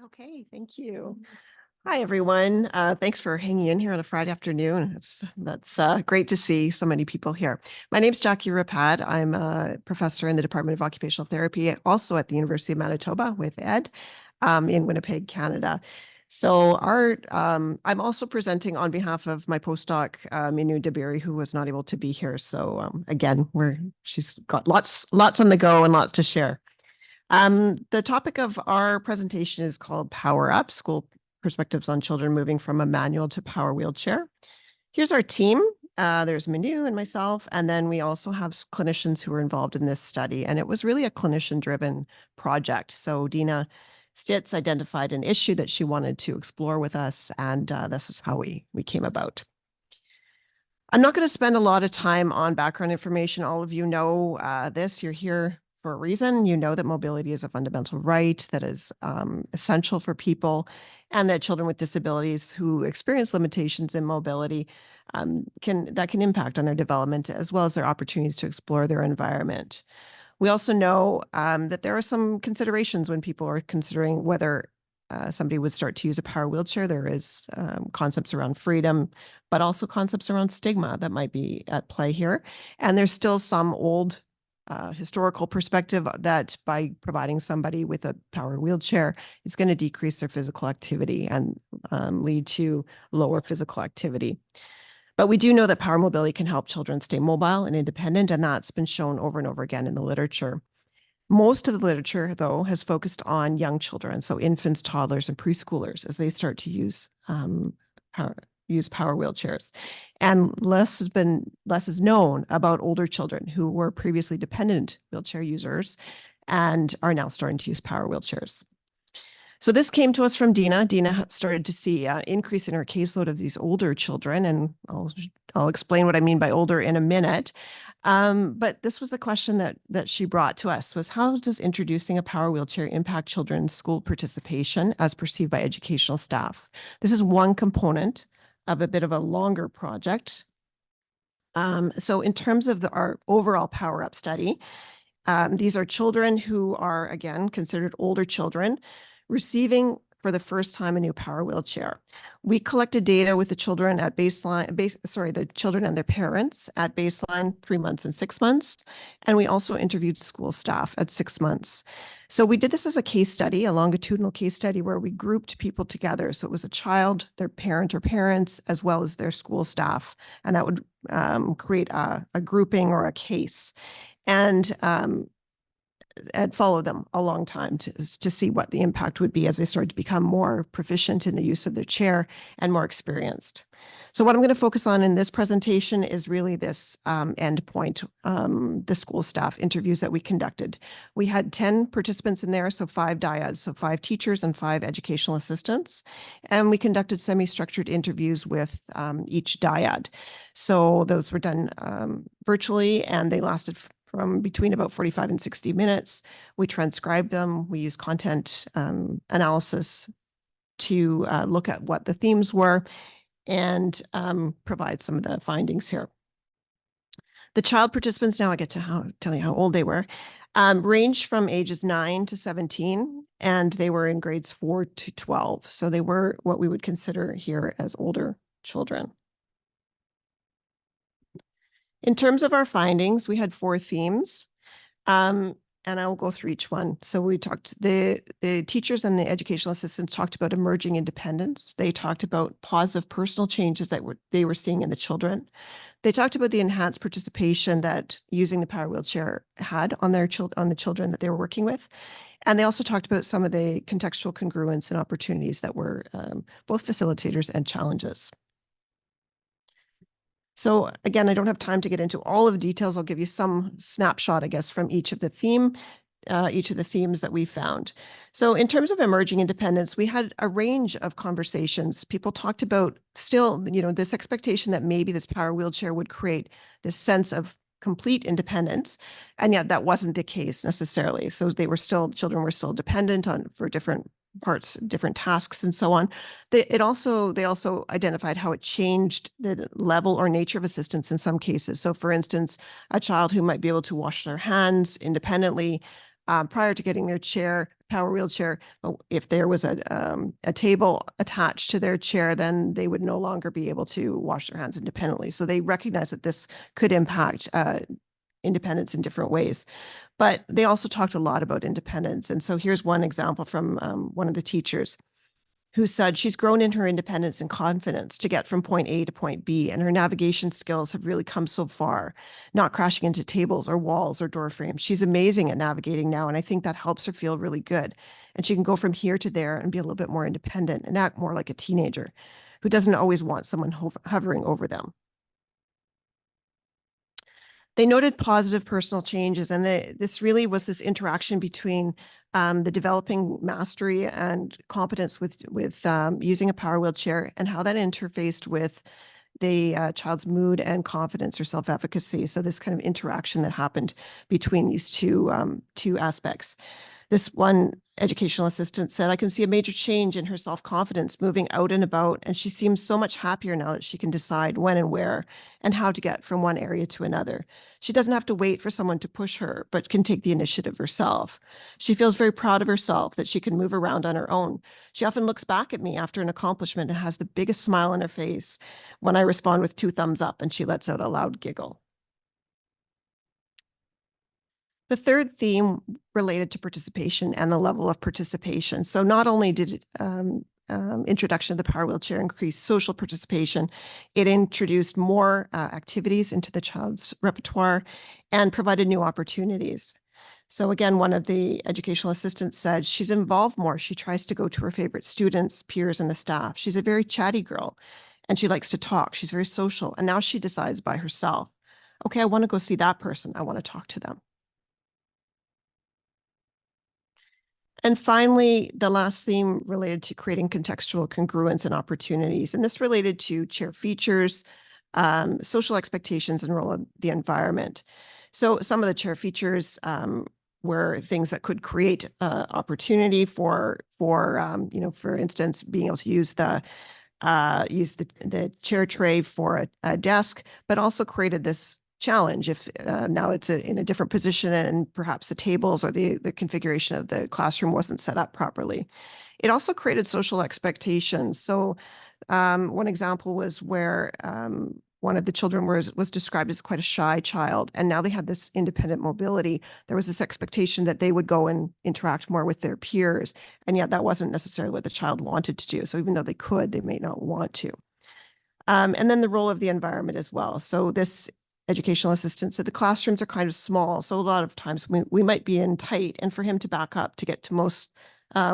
Okay, thank you. Hi, everyone. Thanks for hanging in here on a Friday afternoon. That's great to see so many people here. My name is Jacquie Ripat. I'm a professor in the Department of Occupational Therapy, also at the University of Manitoba with Ed in Winnipeg, Canada. So I'm also presenting on behalf of my postdoc, Minoo Dabiri, who was not able to be here. So again, she's got lots on the go and lots to share. The topic of our presentation is called Power Up, School Perspectives on Children Moving from a Manual to Power Wheelchair. Here's our team. There's Minoo and myself, and then we also have clinicians who were involved in this study, and it was really a clinician-driven project. So Dena Stitz identified an issue that she wanted to explore with us, and this is how we came about. I'm not going to spend a lot of time on background information. All of you know this. You're here for a reason. You know that mobility is a fundamental right that is essential for people, and that children with disabilities who experience limitations in mobility can impact on their development as well as their opportunities to explore their environment. We also know that there are some considerations when people are considering whether somebody would start to use a power wheelchair. There is concepts around freedom, but also concepts around stigma that might be at play here. And there's still some old historical perspective that by providing somebody with a power wheelchair, it's going to decrease their physical activity and lead to lower physical activity. But we do know that power mobility can help children stay mobile and independent, and that's been shown over and over again in the literature. Most of the literature, though, has focused on young children, so infants, toddlers, and preschoolers as they start to use power wheelchairs. And less is known about older children who were previously dependent wheelchair users and are now starting to use power wheelchairs. So this came to us from Dena. Dena started to see an increase in her caseload of these older children, and I'll explain what I mean by older in a minute. But this was the question that she brought to us was, how does introducing a power wheelchair impact children's school participation as perceived by educational staff? This is one component of a bit of a longer project. So in terms of our overall Power Up study, these are children who are, again, considered older children receiving for the first time a new power wheelchair. We collected data with the children at baseline, the children and their parents at baseline 3 months and 6 months. And we also interviewed school staff at 6 months. So we did this as a case study, a longitudinal case study where we grouped people together. So it was a child, their parent or parents, as well as their school staff. And that would create a grouping or a case. And follow them a long time to see what the impact would be as they started to become more proficient in the use of their chair and more experienced. So what I'm going to focus on in this presentation is really this end point, the school staff interviews that we conducted. We had 10 participants in there, so 5 dyads, so 5 teachers and 5 educational assistants. And we conducted semi-structured interviews with each dyad. So those were done virtually, and they lasted from between about 45 and 60 minutes. We transcribed them. We used content analysis to look at what the themes were and provide some of the findings here. The child participants, now I get to tell you how old they were, ranged from ages 9 to 17, and they were in grades 4 to 12. So they were what we would consider here as older children. In terms of our findings, we had 4 themes, and I will go through each one. So we talked, the teachers and the educational assistants talked about emerging independence. They talked about positive personal changes that they were seeing in the children. They talked about the enhanced participation that using the power wheelchair had on the children that they were working with. And they also talked about some of the contextual congruence and opportunities that were both facilitators and challenges. So again, I don't have time to get into all of the details. I'll give you some snapshot, I guess, from each of the themes that we found. So in terms of emerging independence, we had a range of conversations. People talked about still, this expectation that maybe this power wheelchair would create this sense of complete independence. And yet that wasn't the case necessarily. So children were still dependent for different parts, different tasks, and so on. They also identified how it changed the level or nature of assistance in some cases. So for instance, a child who might be able to wash their hands independently prior to getting their power wheelchair, if there was a table attached to their chair, then they would no longer be able to wash their hands independently. So they recognize that this could impact independence in different ways. But they also talked a lot about independence. And so here's one example from one of the teachers who said she's grown in her independence and confidence to get from point A to point B, and her navigation skills have really come so far, not crashing into tables or walls or door frames. She's amazing at navigating now, and I think that helps her feel really good. And she can go from here to there and be a little bit more independent and act more like a teenager who doesn't always want someone hovering over them. They noted positive personal changes, and this really was this interaction between the developing mastery and competence with using a power wheelchair, and how that interfaced with the child's mood and confidence or self-efficacy. So this kind of interaction that happened between these two aspects. This one educational assistant said, I can see a major change in her self-confidence moving out and about, and she seems so much happier now that she can decide when and where and how to get from one area to another. She doesn't have to wait for someone to push her, but can take the initiative herself. She feels very proud of herself that she can move around on her own. She often looks back at me after an accomplishment and has the biggest smile on her face when I respond with 2 thumbs up, and she lets out a loud giggle. The third theme related to participation and the level of participation. So not only did introduction of the power wheelchair increase social participation, it introduced more activities into the child's repertoire and provided new opportunities. So again, one of the educational assistants said she's involved more. She tries to go to her favorite students, peers, and the staff. She's a very chatty girl, and she likes to talk. She's very social. And now she decides by herself, okay, I want to go see that person. I want to talk to them. And finally, the last theme related to creating contextual congruence and opportunities. And this related to chair features, social expectations, and role of the environment. So some of the chair features were things that could create opportunity for instance, being able to use the chair tray for a desk, but also created this challenge if now it's in a different position and perhaps the tables or the configuration of the classroom wasn't set up properly. It also created social expectations. So one example was where one of the children was described as quite a shy child, and now they had this independent mobility. There was this expectation that they would go and interact more with their peers, and yet that wasn't necessarily what the child wanted to do. So even though they could, they may not want to. And then the role of the environment as well. So this educational assistant said the classrooms are kind of small, so a lot of times we might be in tight, and for him to back up to get to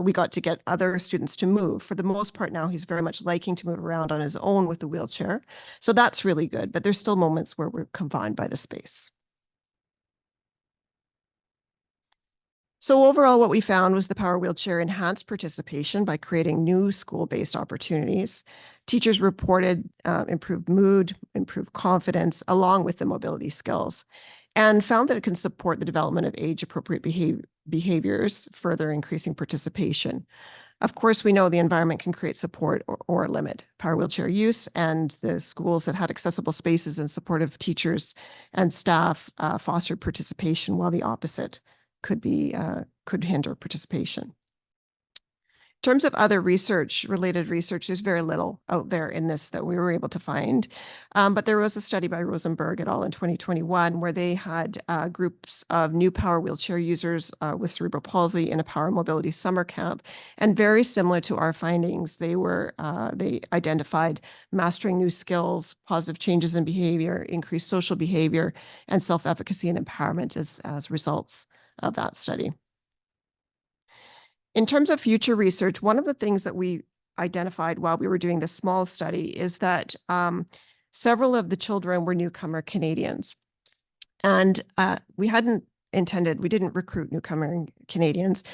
we got to get other students to move. For the most part now, he's very much liking to move around on his own with the wheelchair. So that's really good, but there's still moments where we're confined by the space. So overall, what we found was the power wheelchair enhanced participation by creating new school-based opportunities. Teachers reported improved mood, improved confidence, along with the mobility skills, and found that it can support the development of age-appropriate behaviors, further increasing participation. Of course, we know the environment can create support or limit power wheelchair use, and the schools that had accessible spaces and supportive teachers and staff fostered participation, while the opposite could hinder participation. In terms of other related research, there's very little out there in this that we were able to find. But there was a study by Rosenberg et al. In 2021 where they had groups of new power wheelchair users with cerebral palsy in a power mobility summer camp. And very similar to our findings, they identified mastering new skills, positive changes in behavior, increased social behavior, and self-efficacy and empowerment as results of that study. In terms of future research, one of the things that we identified while we were doing this small study is that several of the children were newcomer Canadians. And we didn't recruit newcomer Canadians,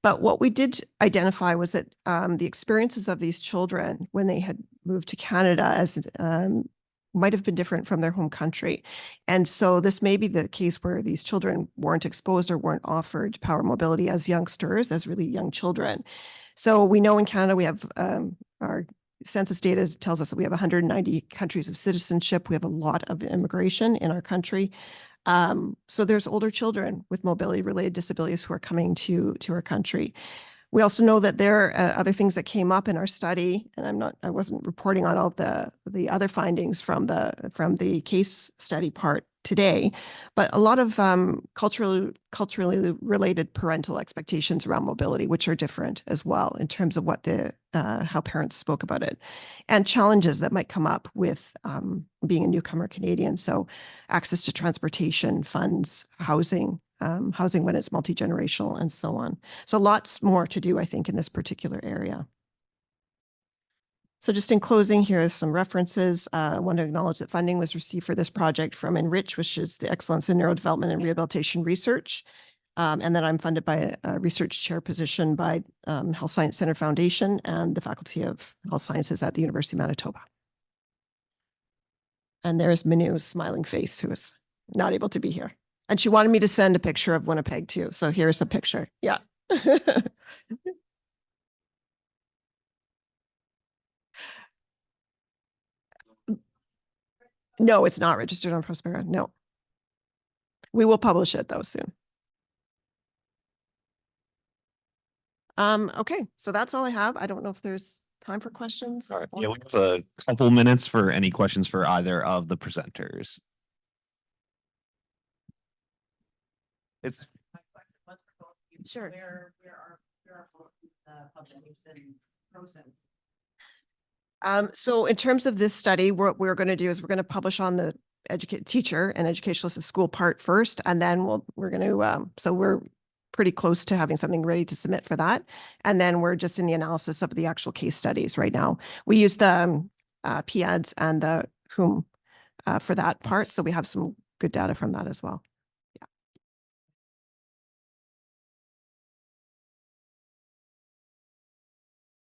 but what we did identify was that the experiences of these children when they had moved to Canada might have been different from their home country. And so this may be the case where these children weren't exposed or weren't offered power mobility as youngsters, as really young children. So we know in Canada, we have our census data tells us that we have 190 countries of citizenship. We have a lot of immigration in our country. So there's older children with mobility-related disabilities who are coming to our country. We also know that there are other things that came up in our study, and I wasn't reporting on all of the other findings from the case study part today, but a lot of culturally related parental expectations around mobility, which are different as well in terms of what how parents spoke about it, and challenges that might come up with being a newcomer Canadian. So access to transportation, funds, housing when it's multi-generational, and so on. So lots more to do, I think, in this particular area. So just in closing, here are some references. I want to acknowledge that funding was received for this project from Enrich, which is the Excellence in Neurodevelopment and Rehabilitation Research. And then I'm funded by a research chair position by Health Science Center Foundation and the Faculty of Health Sciences at the University of Manitoba. And there's Minoo's smiling face, who is not able to be here. And she wanted me to send a picture of Winnipeg too. So here's a picture. Yeah. No, it's not registered on Prospera. No. We will publish it though soon. Okay, so that's all I have. I don't know if there's time for questions. All right. Yeah, we have a couple minutes for any questions for either of the presenters. It's Sure. Where are the publication process? So in terms of this study, what we're going to do is we're going to publish on the teacher and educationalist at school part first, and then we're going to so we're pretty close to having something ready to submit for that, and then we're just in the analysis of the actual case studies right now. We use the PADS and the whom for that part, so we have some good data from that as well.